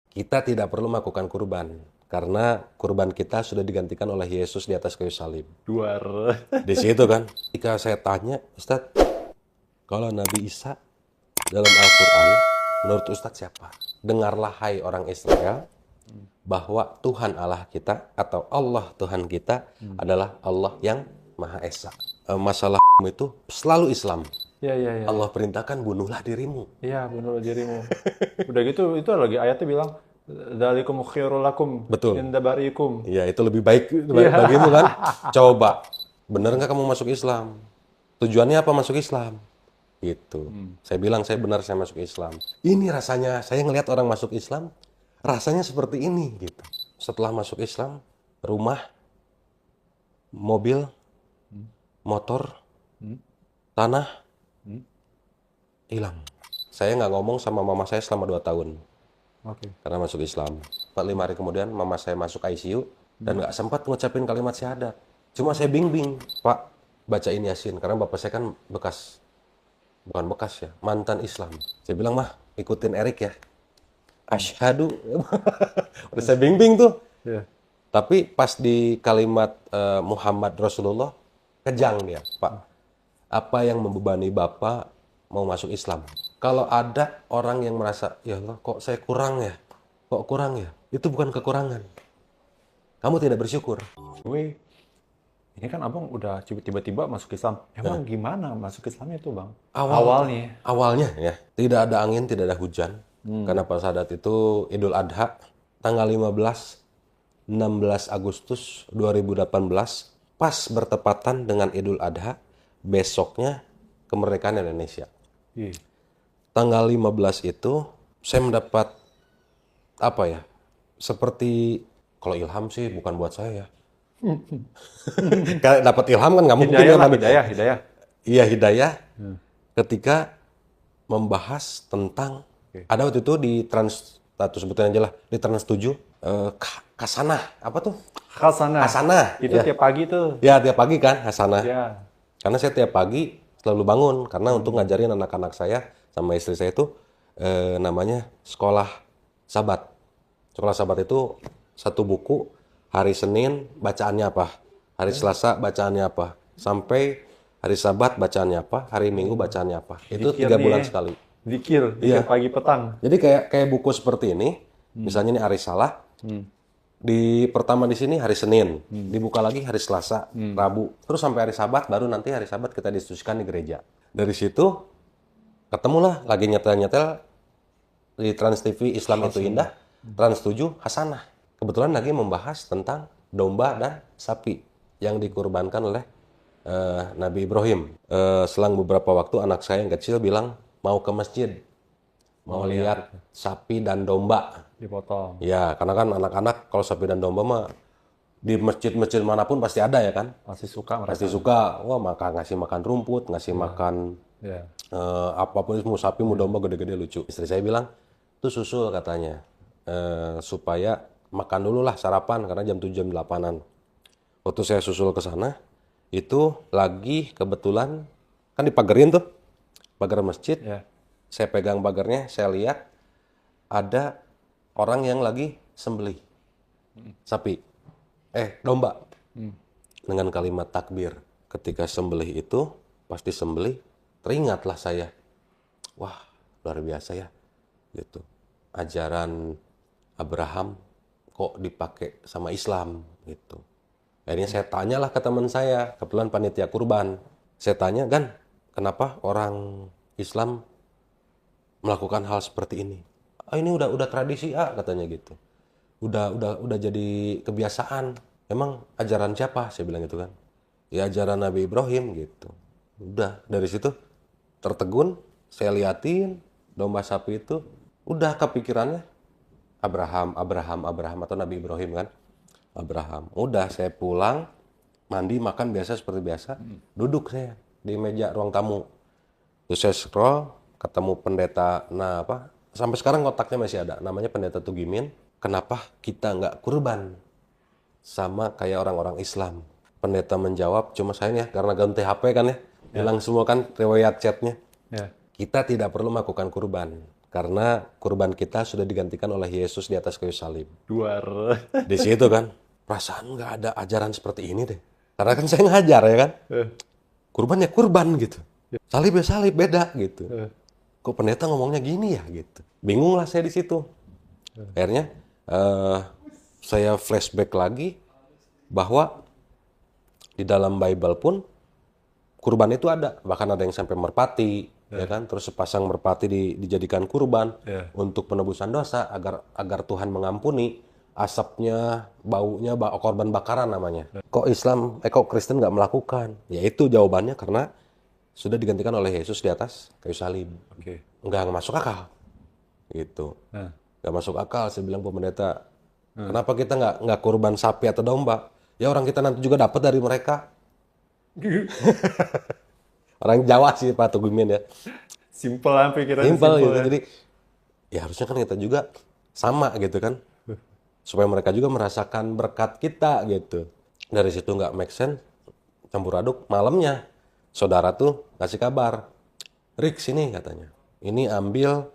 Kita tidak perlu melakukan kurban karena kurban kita sudah digantikan oleh Yesus di atas kayu salib. Duar. Di situ kan, ketika saya tanya, Ustadz, kalau Nabi Isa dalam Al-Quran, menurut Ustadz siapa? Dengarlah hai orang Israel, bahwa Tuhan Allah kita atau Allah Tuhan kita adalah Allah yang Maha Esa. Masalah itu selalu Islam. Ya, ya, ya. Allah perintahkan bunuhlah dirimu. Iya, bunuh dirimu. Udah gitu, itu lagi ayatnya bilang, dzalikum khairul lakum Betul. inda bari'ikum. Iya, itu lebih baik bagimu kan? Coba, bener nggak kamu masuk Islam? Tujuannya apa masuk Islam? Gitu. Saya bilang, saya benar saya masuk Islam. Ini rasanya, saya ngelihat orang masuk Islam, rasanya seperti ini gitu. Setelah masuk Islam, rumah, mobil, motor, tanah, hilang. Saya nggak ngomong sama mama saya selama 2 tahun. Oke. Karena masuk Islam. 4-5 hari kemudian mama saya masuk ICU dan nggak sempat ngucapin kalimat syahadat. Cuma saya bingbing, Pak, bacain Yasin. Karena bapak saya kan bukan bekas ya, mantan Islam. Saya bilang, mah, ikutin Erik ya. Asyhadu. Udah saya bingbing tuh. Iya. Tapi pas di kalimat Muhammad Rasulullah, kejang dia, Pak. Apa yang membebani Bapak mau masuk Islam? Kalau ada orang yang merasa, ya Allah, kok saya kurang ya? Kok kurang ya? Itu bukan kekurangan. Kamu tidak bersyukur. Wih, ini kan abang udah tiba-tiba masuk Islam. Emang gimana masuk Islamnya itu, bang? Awalnya. Awalnya ya, tidak ada angin, tidak ada hujan. Karena pada saat itu Idul Adha, tanggal 16 Agustus 2018, pas bertepatan dengan Idul Adha, besoknya kemerdekaan Indonesia. Ih, Tanggal 15 itu saya mendapat apa ya? Seperti kalau ilham sih bukan buat saya ya. Kalau dapat ilham kan nggak mungkin hidayah ya, lah, Nabi. hidayah, hidayah. Iya, hidayah ketika membahas tentang ada waktu itu di Trans satu sebutin aja lah, di Trans 7 Hasanah apa tuh? Hasanah. Hasanah. Itu Ya. tiap pagi tuh. Ya, tiap pagi kan Hasanah. Ya. Karena saya tiap pagi selalu bangun karena untuk ngajarin anak-anak saya sama istri saya itu namanya sekolah Sabat. Sekolah Sabat itu satu buku, hari Senin bacaannya apa, hari Selasa bacaannya apa, sampai hari Sabat bacaannya apa, hari Minggu bacaannya apa. Itu 3 Zikir bulan nih. sekali. Zikir, Iya. pagi petang. Jadi kayak buku seperti ini, misalnya ini hari Salah, di pertama di sini hari Senin, dibuka lagi hari Selasa, Rabu, terus sampai hari Sabat, baru nanti hari Sabat kita diskusikan di gereja. Dari situ ketemulah lagi nyetel-nyetel di Trans TV Islam itu Indah, Trans 7 Hasanah. Kebetulan lagi membahas tentang domba dan sapi yang dikurbankan oleh Nabi Ibrahim. Selang beberapa waktu anak saya yang kecil bilang mau ke masjid, mau lihat sapi dan domba. Dipotong. Ya, karena kan anak-anak kalau sapi dan domba mah di masjid-masjid manapun pasti ada ya kan. Pasti suka mereka. Pasti suka, wah maka ngasih makan rumput, ngasih makan Ya. apapun, mau sapi, mau domba gede-gede lucu. Istri saya bilang, itu susul katanya, supaya makan dulu lah sarapan karena jam 7 jam 8-an. Waktu saya susul ke sana, itu lagi kebetulan kan dipagerin tuh, pagar masjid. Ya. Saya pegang pagarnya, saya lihat ada orang yang lagi sembelih sapi, domba, dengan kalimat takbir. Ketika sembelih itu, pasti sembelih, teringatlah saya, wah luar biasa ya, gitu. Ajaran Abraham kok dipakai sama Islam, gitu. Akhirnya saya tanyalah ke teman saya, kebetulan panitia kurban. Saya tanya, Gan, kenapa orang Islam melakukan hal seperti ini? Ah, ini udah tradisi katanya gitu. Udah jadi kebiasaan. Emang ajaran siapa? Saya bilang gitu kan. Ya ajaran Nabi Ibrahim gitu. Udah dari situ tertegun, saya liatin domba sapi itu, udah kepikirannya Abraham atau Nabi Ibrahim kan. Abraham. Udah saya pulang, mandi, makan biasa seperti biasa. Duduk saya di meja ruang tamu. Terus saya scroll, ketemu pendeta, sampai sekarang kontaknya masih ada, namanya pendeta Tugimin. Kenapa kita nggak kurban sama kayak orang-orang Islam? Pendeta menjawab, cuma saya ya, karena ganti HP kan ya, hilang semua kan riwayat chatnya. Ya. Kita tidak perlu melakukan kurban, Karena kurban kita sudah digantikan oleh Yesus di atas kayu salib. Duar. Di situ kan, perasaan nggak ada ajaran seperti ini deh. Karena kan saya ngajar ya kan. Kurban ya kurban gitu. Salib ya salib, beda gitu. Kok pendeta ngomongnya gini ya gitu. Bingung lah saya di situ. Akhirnya saya flashback lagi bahwa di dalam Bible pun kurban itu ada. Bahkan ada yang sampai merpati, ya kan? Terus sepasang merpati dijadikan kurban untuk penebusan dosa agar Tuhan mengampuni. Asapnya, baunya, korban bakaran namanya. Kok Kristen nggak melakukan? Ya itu jawabannya karena sudah digantikan oleh Yesus di atas kayu salib. Nggak masuk akal. Gitu. Nggak masuk akal, saya bilang pendeta. Kenapa kita nggak kurban sapi atau domba? Ya orang kita nanti juga dapat dari mereka. Orang Jawa sih Pak Tugumin ya. Simpel lah pikirannya. Simpel gitu. Jadi ya harusnya kan kita juga sama gitu kan. Supaya mereka juga merasakan berkat kita gitu. Dari situ nggak make sense, campur aduk. Malamnya saudara tuh ngasih kabar, Rick sini katanya, ini ambil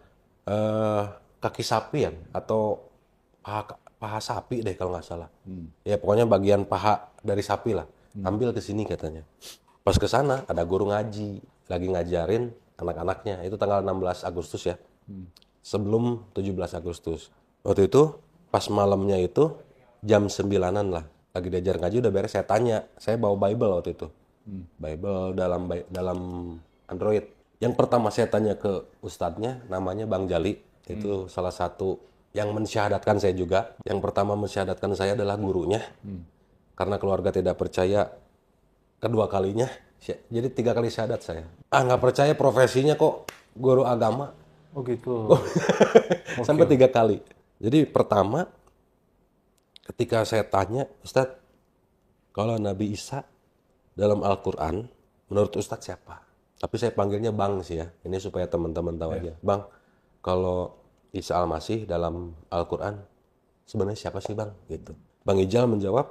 kaki sapi ya, atau paha sapi deh kalau nggak salah. Ya pokoknya bagian paha dari sapi lah, ambil ke sini katanya. Pas ke sana ada guru ngaji, lagi ngajarin anak-anaknya. Itu tanggal 16 Agustus ya, sebelum 17 Agustus. Waktu itu pas malamnya itu jam 9-an lah, lagi diajar ngaji udah beres, saya tanya, saya bawa Bible waktu itu. Bible dalam Android. Yang pertama saya tanya ke ustadznya, namanya Bang Jali, itu salah satu yang mensyahadatkan saya juga. Yang pertama mensyahadatkan saya adalah gurunya, karena keluarga tidak percaya kedua kalinya, jadi 3 kali syahadat saya. Nggak percaya profesinya kok guru agama. Oh gitu. Sampai 3 kali. Jadi pertama, ketika saya tanya, Ustadz, kalau Nabi Isa dalam Al-Quran, menurut Ustadz siapa? Tapi saya panggilnya Bang sih ya, ini supaya teman-teman tahu aja. Bang, kalau Isa Al-Masih dalam Al-Quran, sebenarnya siapa sih Bang? Gitu. Bang Ijal menjawab,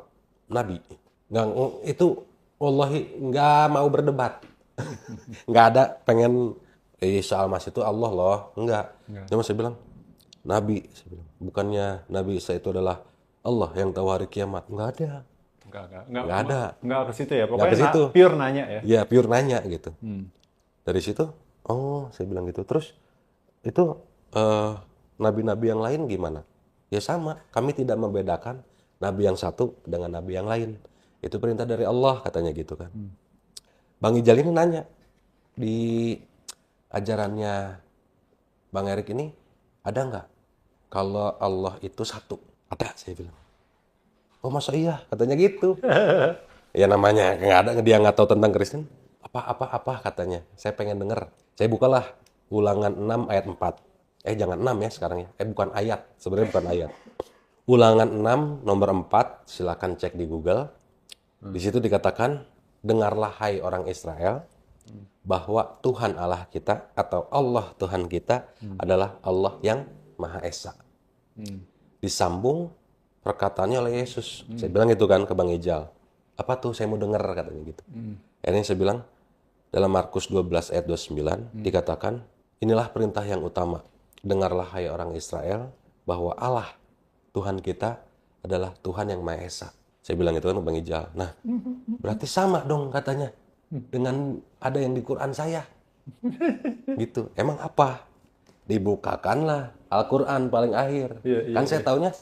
Nabi. Nggak, itu wallahi nggak mau berdebat. Nggak ada pengen, Isa Al-Masih itu Allah loh. Nggak. Cuma saya bilang, Nabi, bukannya Nabi Isa itu adalah Allah yang tahu hari kiamat? Nggak ada. Nggak ada. Nggak ke situ ya. Pokoknya ke situ. Pure nanya ya. Ya pure nanya gitu. Dari situ, oh saya bilang gitu. Terus itu nabi-nabi yang lain gimana? Ya sama. Kami tidak membedakan nabi yang satu dengan nabi yang lain. Itu perintah dari Allah katanya gitu kan. Bang Ijal ini nanya di ajarannya Bang Erik ini ada nggak? Kalau Allah itu satu, ada saya bilang. Oh masa iya? Katanya gitu. Ya namanya nggak ada, dia nggak tahu tentang Kristen. Apa katanya. Saya pengen denger. Saya bukalah Ulangan 6 ayat 4. Jangan 6 ya sekarang ya. Bukan ayat, sebenarnya bukan ayat. Ulangan 6 nomor 4, silakan cek di Google. Di situ dikatakan, dengarlah hai orang Israel, bahwa Tuhan Allah kita atau Allah Tuhan kita adalah Allah yang Maha Esa. Disambung perkataannya oleh Yesus. Saya bilang itu kan ke Bang Ijal. Apa tuh saya mau dengar katanya gitu. Akhirnya saya bilang dalam Markus 12 ayat 29 dikatakan, inilah perintah yang utama. Dengarlah hai orang Israel bahwa Allah Tuhan kita adalah Tuhan yang Maha Esa. Saya bilang itu kan ke Bang Ijal. Nah, berarti sama dong katanya dengan ada yang di Quran saya. Gitu. Emang apa? Dibukakanlah Al-Quran paling akhir. Kan saya taunya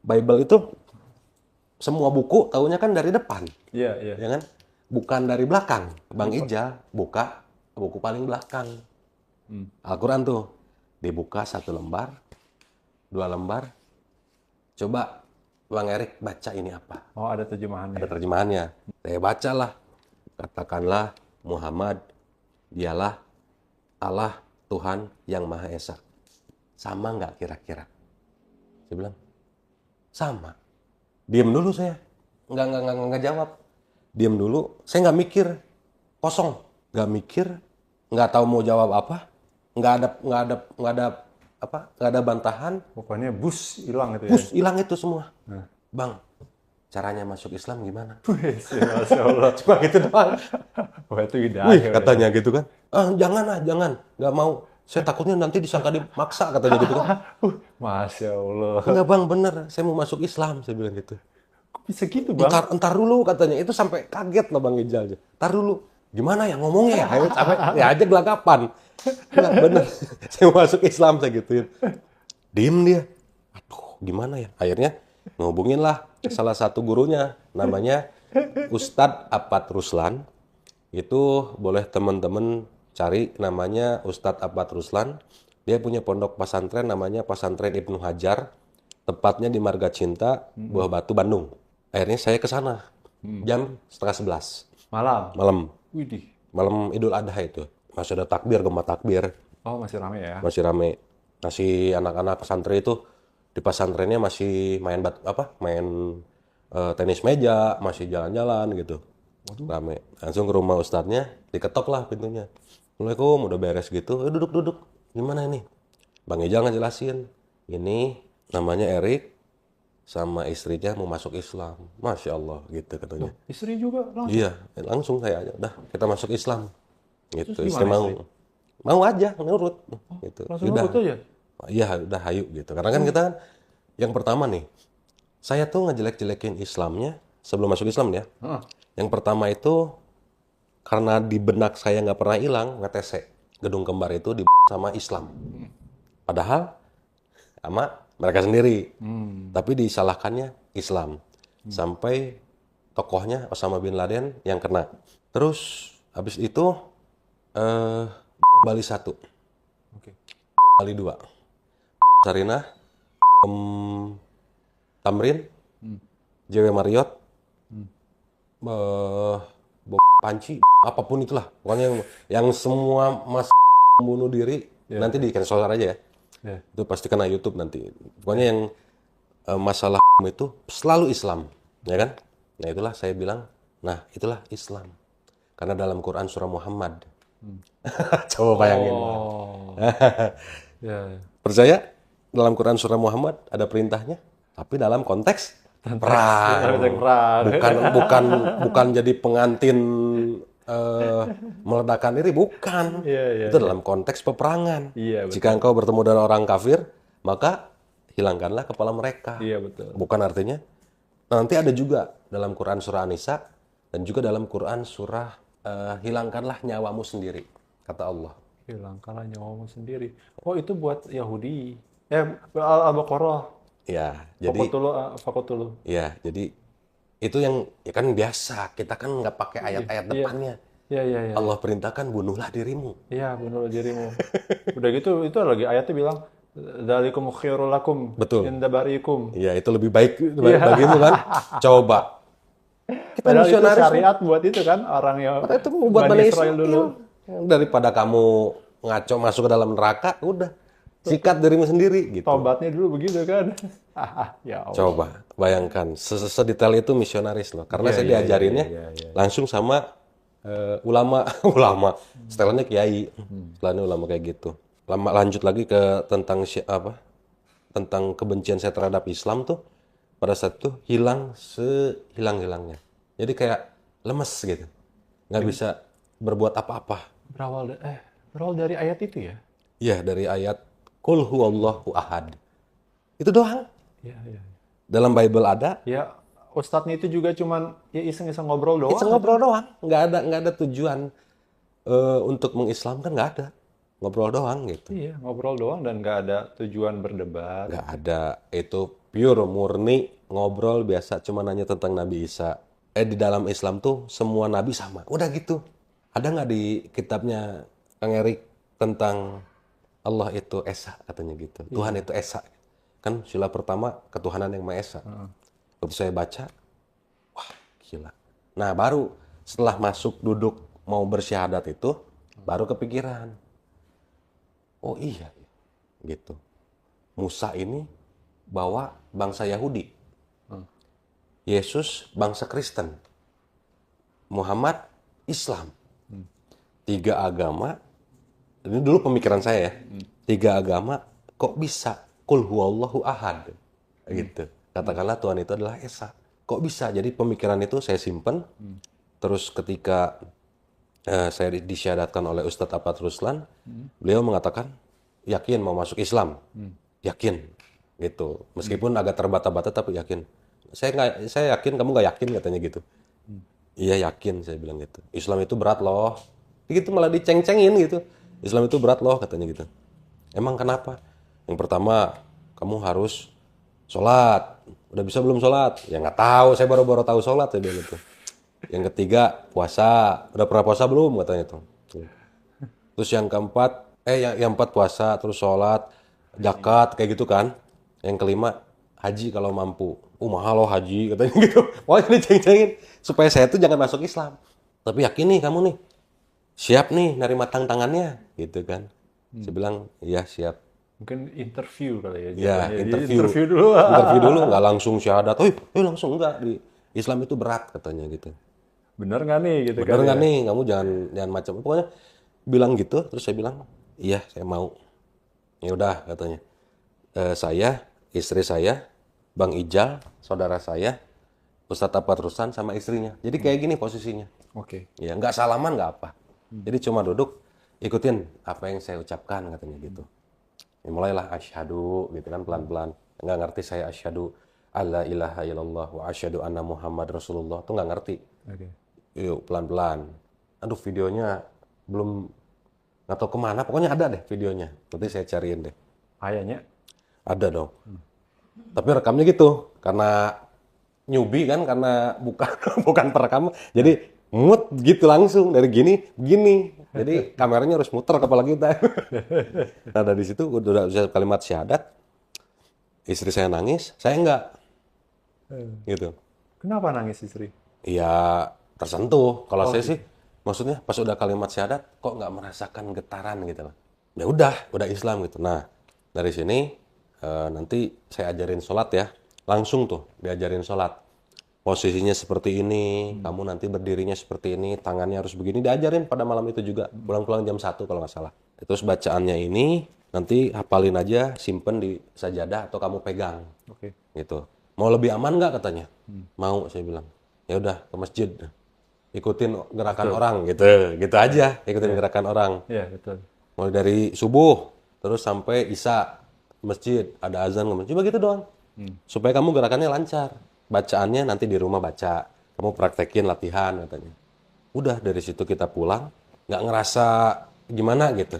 Bible itu semua buku taunya kan dari depan. Ya kan? Bukan dari belakang. Bang Ijal buka buku paling belakang. Al-Quran tuh dibuka 1 lembar, 2 lembar. Coba Bang Erik baca ini apa? Oh ada terjemahannya. Ada terjemahannya. Saya bacalah. Katakanlah Muhammad dialah Allah Tuhan yang Maha Esa. Sama nggak kira-kira? Saya bilang, sama. Diam dulu saya. Nggak jawab. Diam dulu. Saya nggak mikir. Kosong. Nggak mikir. Nggak tahu mau jawab apa. Nggak ada bantahan. Pokoknya bus hilang itu ya. Bus hilang itu semua. Bang, caranya masuk Islam gimana? Masya Allah. Cuma gitu doang. Wah itu hidayah. Katanya gitu kan. Jangan, nggak mau. Saya takutnya nanti disangka dimaksa katanya gitu kan. Masya Allah. Enggak bang, bener. Saya mau masuk Islam, saya bilang gitu. Kok bisa gitu bang? Entar dulu katanya. Itu sampai kaget lah Bang Ijal. Entar dulu. Gimana ya ngomongnya ya? Sampai ya aja gelagapan. Enggak bener. Saya mau masuk Islam, saya gituin. Diem dia. Aduh, gimana ya? Akhirnya ngehubungin lah salah satu gurunya. Namanya Ustadz Apad Ruslan. Itu boleh teman-teman cari, namanya Ustadz Apad Ruslan. Dia punya pondok pesantren namanya Pesantren Ibnu Hajar. Tepatnya di Marga Cinta, Buah Batu, Bandung. Akhirnya saya ke sana jam 10:30 Malam. malam. Widih. Malam Idul Adha itu. Masih ada takbir, gemah takbir. Oh masih rame ya? Masih rame. Masih anak-anak pesantren itu di pesantrennya masih main tenis meja, masih jalan-jalan gitu. Rame. Langsung ke rumah ustadznya, diketok lah pintunya. Assalamualaikum, udah beres gitu. Duduk-duduk. Gimana ini? Bang Ijal ngejelasin. Ini namanya Erik sama istrinya mau masuk Islam. Masya Allah gitu katanya. Istri juga langsung? Iya, langsung saya aja. Udah, kita masuk Islam. Gitu. Terus Istri gimana mau. istri? Mau aja, nurut. Gitu. Langsung Udah. nurut aja? Iya, udah hayu gitu. Karena kan kita kan yang pertama nih, saya tuh ngejelek-jelekin Islamnya sebelum masuk Islam ya. Heeh. Yang pertama itu karena di benak saya nggak pernah hilang ngetese gedung kembar itu di sama Islam. Padahal sama mereka sendiri. Tapi disalahkannya Islam. Sampai tokohnya Osama bin Laden yang kena. Terus habis itu Bali 1, Oke. Bali 2, Sarinah, Tamrin, JW Marriott, Panci, apapun itulah. Pokoknya yang semua mas membunuh diri, nanti di cancel aja ya. Ya. Itu pasti kena YouTube nanti. Pokoknya yang masalah itu selalu Islam, ya kan? Nah itulah saya bilang, nah itulah Islam. Karena dalam Quran surah Muhammad. Coba bayangin. Oh. Ya. Percaya dalam Quran surah Muhammad ada perintahnya, tapi dalam konteks perang. Bukan jadi pengantin meledakkan diri, bukan. Itu dalam konteks peperangan. Iya, betul. Jika engkau bertemu dengan orang kafir, maka hilangkanlah kepala mereka. Iya, betul. Bukan artinya nanti ada juga dalam Quran surah An-Nisa dan juga dalam Quran surah hilangkanlah nyawamu sendiri, kata Allah. Hilangkanlah nyawamu sendiri. Oh itu buat Yahudi. Al-Baqarah. Ya, jadi Fakotulu. ya, jadi itu yang ya kan biasa. Kita kan nggak pakai ayat-ayat depannya. Iya. Allah perintahkan bunuhlah dirimu. Iya, bunuh dirimu. Udah gitu, itu lagi ayatnya bilang, dzalikum khairul lakum Betul. inda bariikum. Ya, itu lebih baik bagimu kan. Coba. Kita Padahal itu misionaris. syariat buat itu kan, orang yang Itu buat Bani Bani Israel dulu. Daripada kamu ngaco masuk ke dalam neraka, udah. Sikat dirimu sendiri gitu. Tobatnya dulu begitu kan. Ya Allah. Coba bayangkan sedetail itu misionaris loh. Karena saya diajarinnya langsung sama ulama. Setelahnya kiai. Setelahnya ulama kayak gitu. Lanjut lagi ke tentang tentang kebencian saya terhadap Islam tuh pada saat itu hilang sehilang-hilangnya. Jadi kayak lemes gitu. Nggak bisa berbuat apa-apa. Berawal dari ayat itu ya? Iya, dari ayat Qul huwallahu ahad. Itu doang. Iya. Dalam Bible ada. Ya, ustadznya itu juga cuman ya iseng-iseng ngobrol doang. Itu ngobrol doang. Nggak ada tujuan untuk mengislamkan, nggak ada. Ngobrol doang gitu. Iya, ngobrol doang dan nggak ada tujuan berdebat. Nggak ada. Itu pure, murni, ngobrol biasa. Cuma nanya tentang Nabi Isa. Di dalam Islam tuh semua Nabi sama. Udah gitu. Ada nggak di kitabnya Kang Erik tentang Allah itu Esa katanya gitu. Tuhan itu Esa. Kan sila pertama ketuhanan yang Maha Esa. Waktu saya baca, wah gila. Nah baru setelah masuk duduk mau bersyahadat itu, baru kepikiran. Oh iya, gitu. Musa ini bawa bangsa Yahudi. Yesus bangsa Kristen. Muhammad Islam. 3 agama. Ini dulu pemikiran saya ya. 3 agama kok bisa Qul huwallahu ahad. Gitu. Katakanlah Tuhan itu adalah Esa. Kok bisa? Jadi pemikiran itu saya simpen. Terus ketika saya disyahadatkan oleh Ustadz Ahmad Ruslan. Beliau mengatakan yakin mau masuk Islam, yakin gitu. Meskipun agak terbata-bata tapi yakin. Saya yakin, kamu nggak yakin katanya gitu. Iya yakin, saya bilang gitu. Islam itu berat loh. Gitu malah diceng-cengin gitu. Islam itu berat loh katanya gitu. Emang kenapa? Yang pertama, kamu harus sholat. Udah bisa belum sholat? Ya nggak tahu, saya baru-baru tahu sholat, saya bilang gitu. Yang ketiga, puasa. Udah pernah puasa belum katanya tuh. Terus yang keempat, yang empat puasa, terus sholat, zakat, kayak gitu kan. Yang kelima, haji kalau mampu. Mahal loh haji, katanya gitu. Pokoknya diceng-cengin. Supaya saya tuh jangan masuk Islam. Tapi yakin nih kamu nih, siap nih nerima tantangannya, gitu kan. Saya bilang, iya siap. Mungkin interview kali ya. Ya, jatuhnya. Jadi interview. interview dulu. Interview dulu, nggak langsung syahadat. Langsung enggak. Di Islam itu berat, katanya gitu. Bener nggak nih gitu Bener kan? nggak Ya? nih, kamu jangan macam. Pokoknya bilang gitu, terus saya bilang, iya saya mau. Ya udah katanya. Saya, istri saya, Bang Ijal, saudara saya, Ustadz Ahmad Ruslan sama istrinya. Jadi kayak gini posisinya. Oke. Ya nggak salaman nggak apa. Jadi cuma duduk, ikutin apa yang saya ucapkan katanya gitu. Ya, mulailah asyhadu gitu kan pelan-pelan. Nggak ngerti saya asyhadu alla ilaha illallah wa asyhadu anna Muhammad Rasulullah tuh nggak ngerti. Oke. Yuk pelan-pelan. Aduh videonya belum nggak tahu kemana. Pokoknya ada deh videonya. Nanti saya cariin deh. Ayahnya. Ada dong. Tapi rekamnya gitu karena newbie kan karena bukan bukan perekam. Jadi mood gitu langsung dari begini. Jadi kameranya harus muter kepala kita. Nah dari situ udah bisa kalimat syahadat. Istri saya nangis, saya enggak. Gitu. Kenapa nangis istri? Ya tersentuh. Kalau saya sih maksudnya pas udah kalimat syahadat kok nggak merasakan getaran gitu loh. Ya udah Islam gitu. Nah dari sini nanti saya ajarin sholat ya. Langsung tuh diajarin sholat. Posisinya seperti ini, kamu nanti berdirinya seperti ini, tangannya harus begini. Diajarin pada malam itu juga. Pulang-pulang jam 1 kalau nggak salah. Terus bacaannya ini nanti hafalin aja, simpen di sajadah atau kamu pegang. Oke. Gitu. Mau lebih aman nggak katanya? Mau, saya bilang. Ya udah ke masjid. Ikutin gerakan orang gitu. Gitu aja, ikutin gerakan orang. Iya betul. Mulai dari subuh terus sampai isya masjid ada azan ke masjid. Cuma gitu doang. Supaya kamu gerakannya lancar. Bacaannya nanti di rumah baca. Kamu praktekin latihan katanya. Udah dari situ kita pulang nggak ngerasa gimana gitu.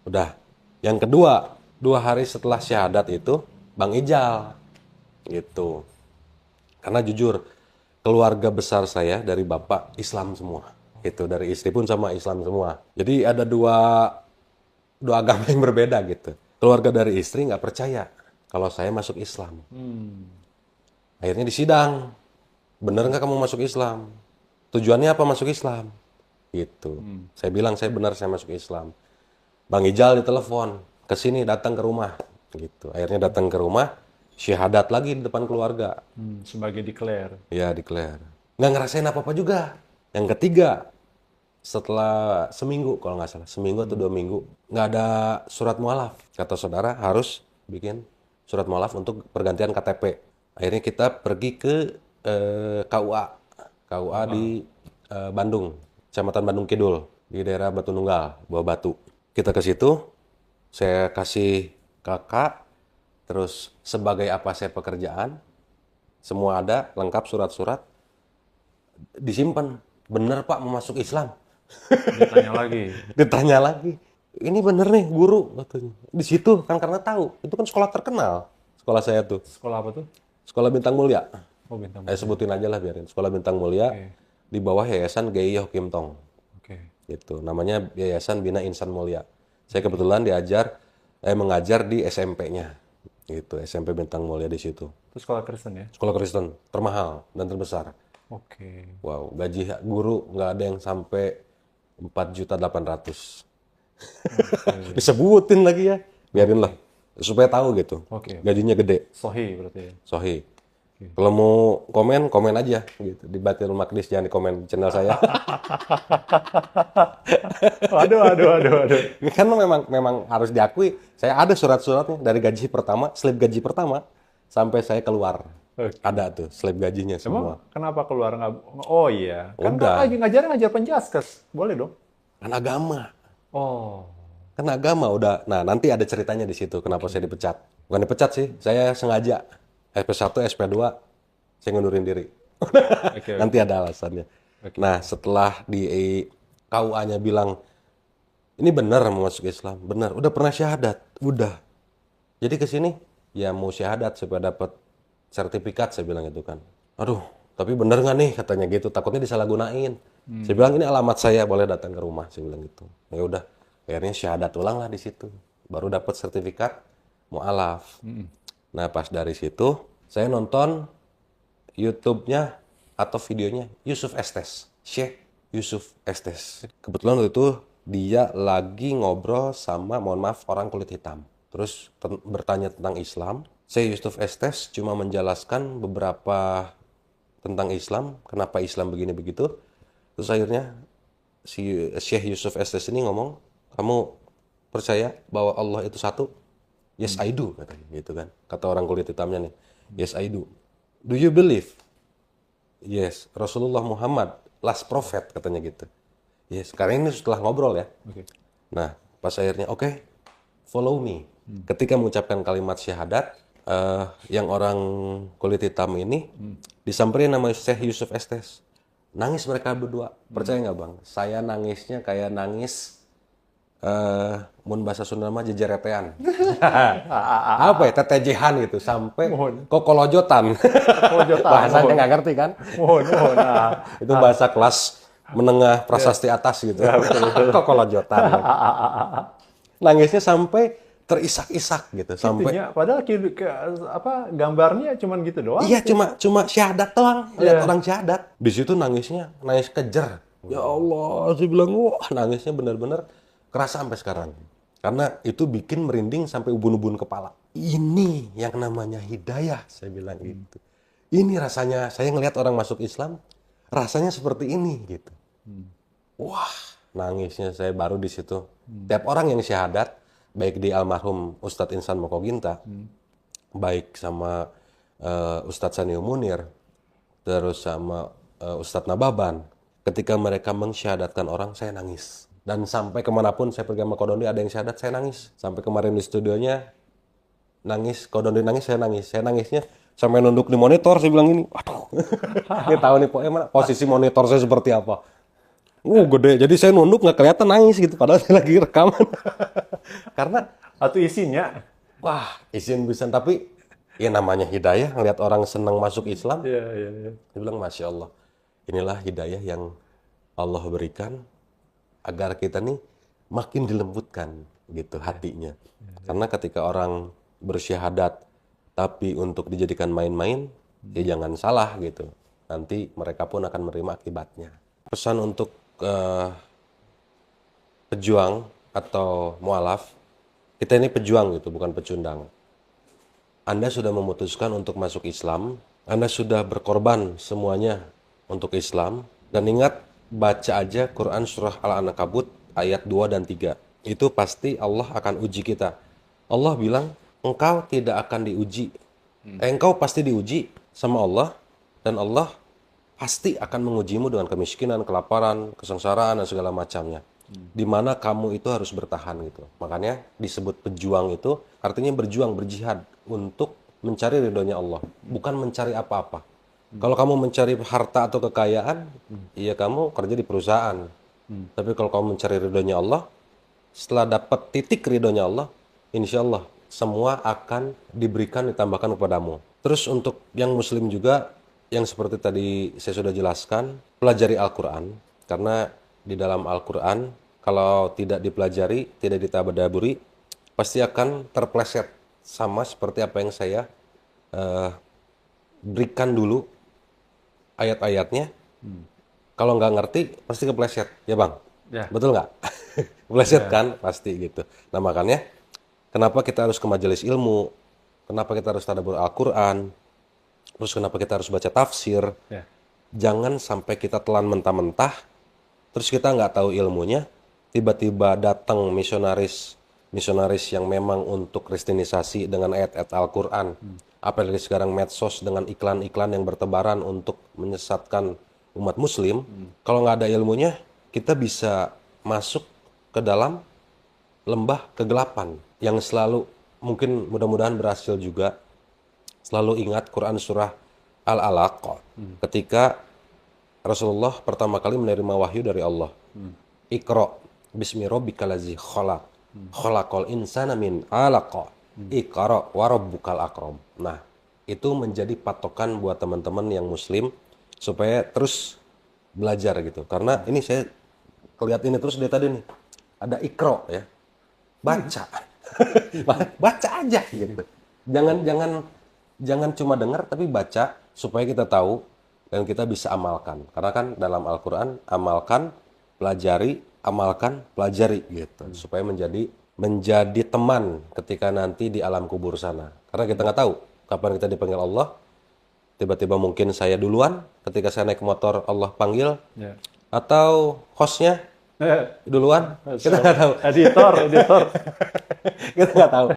Udah. Yang kedua, 2 hari setelah syahadat itu Bang Ijal gitu. Karena jujur keluarga besar saya dari bapak Islam semua. Itu dari istri pun sama Islam semua. Jadi ada dua agama yang berbeda gitu. Keluarga dari istri nggak percaya kalau saya masuk Islam. Akhirnya disidang. Bener nggak kamu masuk Islam? Tujuannya apa masuk Islam? Gitu. Saya bilang saya benar saya masuk Islam. Bang Ijal ditelepon ke sini datang ke rumah. Gitu. Akhirnya datang ke rumah, syahadat lagi di depan keluarga. Sebagai declare. Ya declare. Nggak ngerasain apa-apa juga. Yang ketiga, setelah seminggu kalau nggak salah, seminggu atau 2 minggu, nggak ada surat mualaf. Kata saudara harus bikin surat mualaf untuk pergantian KTP. Akhirnya kita pergi ke KUA di Bandung, Kecamatan Bandung Kidul, di daerah Batu Nunggal, Bawah Batu. Kita ke situ, saya kasih kakak, terus sebagai apa saya pekerjaan, semua ada, lengkap surat-surat, disimpan. Bener Pak mau masuk Islam. Ditanya lagi. Ditanya lagi, ini bener nih guru katanya. Di situ kan karena tahu, itu kan sekolah terkenal, sekolah saya tuh. Sekolah apa tuh? Sekolah Bintang Mulia. Oh bintang. Saya sebutin aja lah biarin. Sekolah Bintang Mulia di bawah Yayasan Gey Kim Tong. Oke. Gitu. Namanya Yayasan Bina Insan Mulia. Saya kebetulan mengajar di SMP-nya. Gitu, SMP Bintang Mulia di situ. Itu sekolah Kristen ya? Sekolah Kristen termahal dan terbesar. Oke. Wow, gaji guru nggak ada yang sampai 4.800.000. Disebutin lagi ya. Biarin lah. Supaya tahu gitu. Oke. Gajinya gede. Sohi berarti ya? Sohi. Kalau mau komen aja gitu. Di Batil Maqdis jangan di komen channel saya. Waduh. Kan memang harus diakui, saya ada surat-suratnya dari gaji pertama, slip gaji pertama sampai saya keluar. Oke. Ada tuh slip gajinya semua. Emang kenapa keluar nggak? Oh iya, kan Udah. kakak lagi ngajar penjaskes, boleh dong? Kan agama. Oh, Kan agama udah. Nah, nanti ada ceritanya di situ kenapa saya dipecat. Bukan dipecat sih, saya sengaja SP1, SP2 saya ngundurin diri. oke, Nanti ada alasannya. Oke. Nah, setelah di KUA-nya bilang ini benar mau masuk Islam, benar. Udah pernah syahadat, udah. Jadi ke sini ya mau syahadat supaya dapat sertifikat, saya bilang gitu kan. Aduh, tapi bener nggak nih katanya gitu, takutnya disalahgunain. Saya bilang ini alamat saya, boleh datang ke rumah, saya bilang gitu. Ya udah, akhirnya syahadat ulang lah di situ. Baru dapat sertifikat mualaf. Nah, pas dari situ saya nonton YouTube-nya atau videonya Yusuf Estes, Syekh Yusuf Estes. Kebetulan waktu itu dia lagi ngobrol sama, mohon maaf, orang kulit hitam. Terus bertanya tentang Islam. Syekh Yusuf Estes cuma menjelaskan beberapa tentang Islam, kenapa Islam begini begitu. Terus akhirnya si Syekh Yusuf Estes ini ngomong, kamu percaya bahwa Allah itu satu? Yes, I do, katanya gitu kan. Kata orang kulit hitamnya nih, yes, I do. Do you believe? Yes, Rasulullah Muhammad, last prophet, katanya gitu. Yes, sekarang ini setelah ngobrol ya. Oke. Nah, pas akhirnya, oke, follow me. Ketika mengucapkan kalimat syahadat, yang orang kulit hitam ini disamperin nama Syekh Yusuf Estes. Nangis mereka berdua. Percaya nggak bang? Saya nangisnya kayak nangis mun bahasa Sunda mah jejeretean. Apa ya? Tetejehan gitu. Sampai kokolojotan. Bahasanya nggak ngerti kan? Mohon. Itu bahasa kelas menengah prasasti atas gitu. Kokolojotan. Nangisnya sampai terisak-isak gitu. Sampai Itunya, padahal gambarnya cuman gitu doang. iya cuma syahadat doang, lihat orang syahadat. Di situ nangisnya, nangis kejer. Ya Allah, saya bilang, wah nangisnya benar-benar kerasa sampai sekarang. Karena itu bikin merinding sampai ubun-ubun kepala. Ini yang namanya hidayah, saya bilang gitu. Ini rasanya, saya ngelihat orang masuk Islam, rasanya seperti ini gitu. Wah, nangisnya saya baru di situ. Tiap orang yang syahadat, baik di almarhum Ustadz Insan Mokoginta, baik sama Ustadz Sanio Munir, terus sama Ustadz Nababan, ketika mereka mensyahadatkan orang, saya nangis. Dan sampai kemanapun saya pergi sama Kodondi, ada yang syahadat, saya nangis. Sampai kemarin di studionya, nangis, Kodondi nangis, saya nangis. Saya nangisnya sampai nunduk di monitor, saya bilang ini, waduh, ini tahu nih mana posisi monitor saya seperti apa. Gede, jadi saya nunduk nggak kelihatan nangis gitu, padahal saya lagi rekaman. Karena, Atau isinya. wah, izin bisa, tapi ya namanya hidayah, ngeliat orang senang masuk Islam. Iya. Dia bilang, Masya Allah, inilah hidayah yang Allah berikan agar kita nih makin dilembutkan gitu hatinya. Karena ketika orang bersyahadat tapi untuk dijadikan main-main, ya jangan salah gitu. Nanti mereka pun akan menerima akibatnya. Pesan untuk pejuang atau mualaf, kita ini pejuang gitu, bukan pecundang. Anda sudah memutuskan untuk masuk Islam, Anda sudah berkorban semuanya untuk Islam, dan ingat, baca aja Quran surah Al-Ankabut ayat 2 dan 3. Itu pasti Allah akan uji kita. Allah bilang, engkau tidak akan diuji. Engkau pasti diuji sama Allah, dan Allah pasti akan mengujimu dengan kemiskinan, kelaparan, kesengsaraan, dan segala macamnya. Di mana kamu itu harus bertahan gitu. Makanya disebut pejuang itu artinya berjuang, berjihad untuk mencari ridhonya Allah, bukan mencari apa-apa. Kalau kamu mencari harta atau kekayaan, ya kamu kerja di perusahaan. Tapi kalau kamu mencari ridhonya Allah, setelah dapat titik ridhonya Allah, insya Allah semua akan diberikan, ditambahkan kepadamu. Terus untuk yang muslim juga, yang seperti tadi saya sudah jelaskan, pelajari Al-Quran. Karena di dalam Al-Quran, kalau tidak dipelajari, tidak ditadaburi, pasti akan terpleset. Sama seperti apa yang saya berikan dulu ayat-ayatnya. Kalau nggak ngerti, pasti kepleset. Ya bang? Ya. Betul nggak? Kepleset kan? Pasti gitu. Nah makanya, kenapa kita harus ke majelis ilmu? Kenapa kita harus tadabbur Al-Quran? Terus kenapa kita harus baca tafsir? Ya. Jangan sampai kita telan mentah-mentah, terus kita nggak tahu ilmunya, tiba-tiba datang misionaris yang memang untuk kristenisasi dengan ayat-ayat Al-Quran. apalagi sekarang medsos dengan iklan-iklan yang bertebaran untuk menyesatkan umat muslim, kalau nggak ada ilmunya, kita bisa masuk ke dalam lembah kegelapan yang selalu, mungkin mudah-mudahan berhasil juga, selalu ingat Quran surah Al-Alaq ketika Rasulullah pertama kali menerima wahyu dari Allah. Iqra bismi rabbikal ladzi khalaq. Khalaqal insana min 'alaq. Iqra wa rabbukal akram. Nah, itu menjadi patokan buat teman-teman yang muslim supaya terus belajar gitu. Karena ini saya lihat ini terus dari tadi nih. Ada Iqra ya. Baca. Baca aja gitu. Jangan cuma dengar tapi baca supaya kita tahu dan kita bisa amalkan. Karena kan dalam Al-Qur'an amalkan, pelajari, amalkan, pelajari gitu. Supaya menjadi teman ketika nanti di alam kubur sana. Karena kita nggak tahu kapan kita dipanggil Allah. Tiba-tiba mungkin saya duluan ketika saya naik motor Allah panggil, atau hostnya duluan, kita nggak tahu. Editor. Kita nggak tahu.